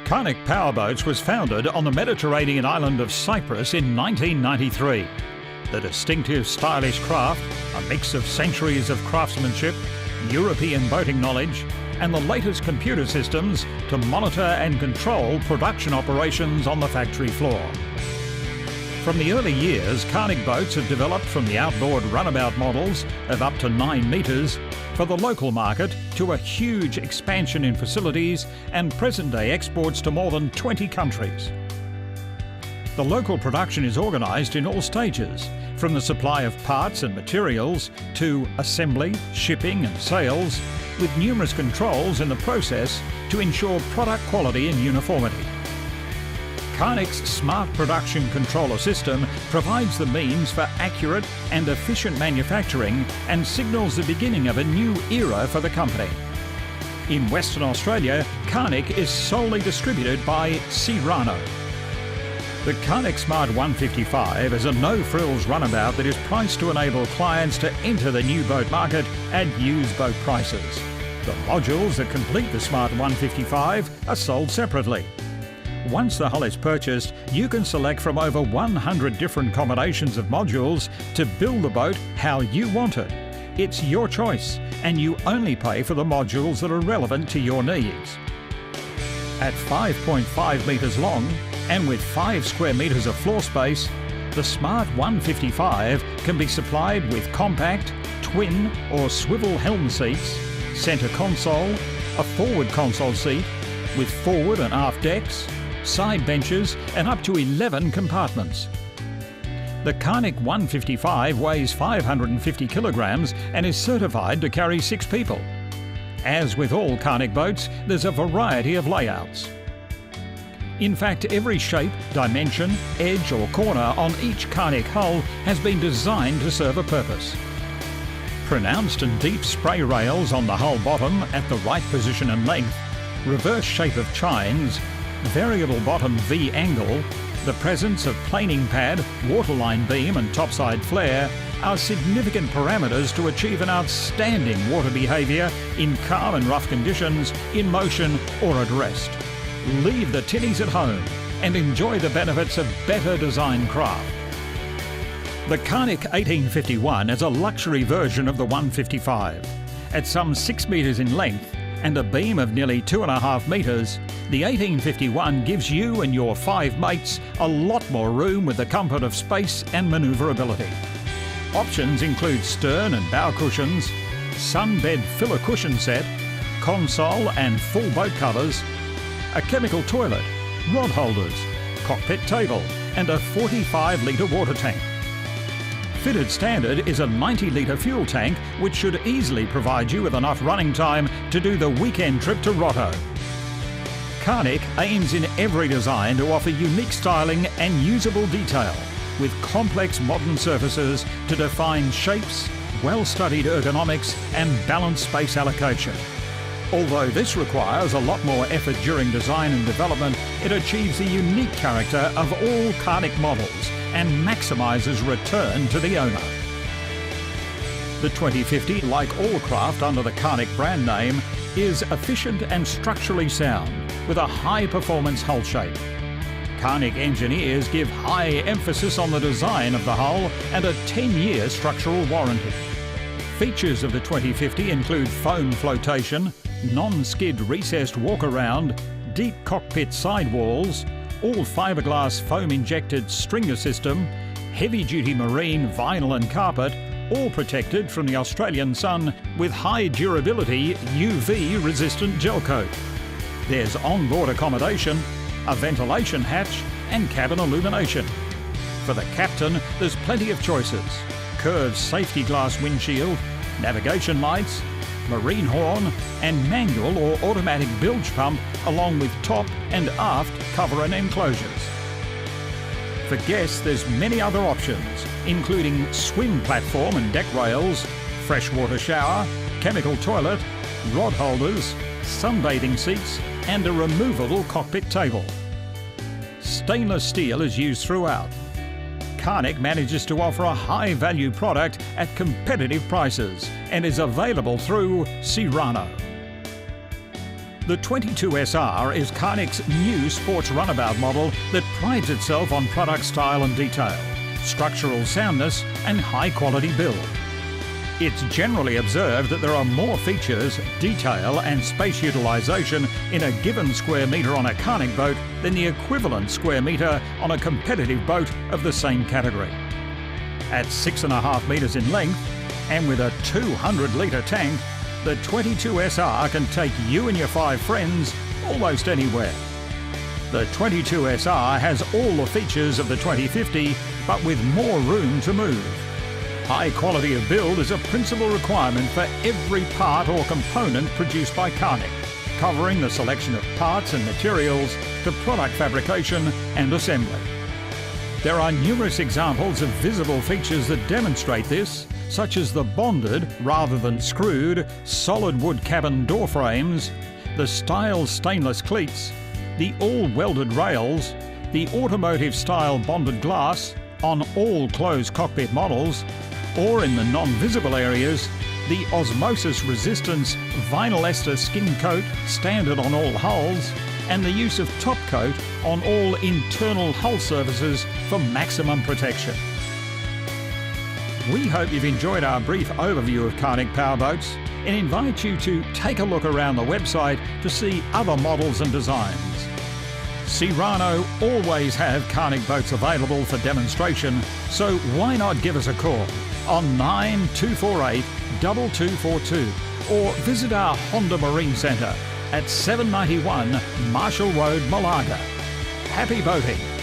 Karnic Powerboats was founded on the Mediterranean island of Cyprus in 1993. The distinctive stylish craft, a mix of centuries of craftsmanship, European boating knowledge, and the latest computer systems to monitor and control production operations on the factory floor. From the early years, Karnic boats have developed from the outboard runabout models of up to 9 metres for the local market to a huge expansion in facilities and present-day exports to more than 20 countries. The local production is organised in all stages, from the supply of parts and materials to assembly, shipping and sales, with numerous controls in the process to ensure product quality and uniformity. Karnic's Smart Production Controller system provides the means for accurate and efficient manufacturing and signals the beginning of a new era for the company. In Western Australia, Karnic is solely distributed by Searano. The Karnic Smart 155 is a no-frills runabout that is priced to enable clients to enter the new boat market at used boat prices. The modules that complete the Smart 155 are sold separately. Once the hull is purchased, you can select from over 100 different combinations of modules to build the boat how you want it. It's your choice, and you only pay for the modules that are relevant to your needs. At 5.5 metres long and with 5 square metres of floor space, the Smart 155 can be supplied with compact, twin or swivel helm seats, centre console, a forward console seat with forward and aft decks, side benches and up to 11 compartments. The Karnic 155 weighs 550 kilograms and is certified to carry 6 people. As with all Karnic boats, there's a variety of layouts. In fact, every shape, dimension, edge or corner on each Karnic hull has been designed to serve a purpose. Pronounced and deep spray rails on the hull bottom at the right position and length, reverse shape of chines, variable bottom V angle, the presence of planing pad, waterline beam and topside flare are significant parameters to achieve an outstanding water behaviour in calm and rough conditions, in motion or at rest. Leave the tinnies at home and enjoy the benefits of better design craft. The Karnic 1851 is a luxury version of the 155. At some 6 metres in length and a beam of nearly 2.5 metres, the 1851 gives you and your 5 mates a lot more room with the comfort of space and manoeuvrability. Options include stern and bow cushions, sunbed filler cushion set, console and full boat covers, a chemical toilet, rod holders, cockpit table and a 45-litre water tank. Fitted standard is a 90-litre fuel tank which should easily provide you with enough running time to do the weekend trip to Roto. Karnic aims in every design to offer unique styling and usable detail, with complex modern surfaces to define shapes, well-studied ergonomics and balanced space allocation. Although this requires a lot more effort during design and development, it achieves the unique character of all Karnic models and maximises return to the owner. The 2050, like all craft under the Karnic brand name, is efficient and structurally sound, with a high-performance hull shape. Karnic engineers give high emphasis on the design of the hull and a 10-year structural warranty. Features of the 2050 include foam flotation, non-skid recessed walk-around, deep cockpit sidewalls, all fiberglass foam-injected stringer system, heavy-duty marine vinyl and carpet, all protected from the Australian sun with high durability UV-resistant gel coat. There's onboard accommodation, a ventilation hatch and cabin illumination. For the captain, there's plenty of choices: curved safety glass windshield, navigation lights, marine horn and manual or automatic bilge pump, along with top and aft cover and enclosures. For guests, there's many other options, including swim platform and deck rails, freshwater shower, chemical toilet, rod holders, sunbathing seats and a removable cockpit table. Stainless steel is used throughout. Karnic manages to offer a high-value product at competitive prices and is available through Searano. The 22SR is Karnic's new sports runabout model that prides itself on product style and detail, structural soundness and high-quality build. It's generally observed that there are more features, detail and space utilisation in a given square metre on a Karnic boat than the equivalent square metre on a competitive boat of the same category. At 6.5 metres in length and with a 200-litre tank, the 22SR can take you and your 5 friends almost anywhere. The 22SR has all the features of the 2050, but with more room to move. High quality of build is a principal requirement for every part or component produced by Karnic, covering the selection of parts and materials to product fabrication and assembly. There are numerous examples of visible features that demonstrate this, such as the bonded, rather than screwed, solid wood cabin door frames, the style stainless cleats, the all-welded rails, the automotive-style bonded glass on all closed cockpit models, or in the non-visible areas, the osmosis resistance vinyl ester skin coat standard on all hulls, and the use of top coat on all internal hull surfaces for maximum protection. We hope you've enjoyed our brief overview of Karnic Powerboats and invite you to take a look around the website to see other models and designs. Searano always have Karnic boats available for demonstration, so why not give us a call on 9248 2242 or visit our Honda Marine Centre at 791 Marshall Road, Malaga. Happy boating!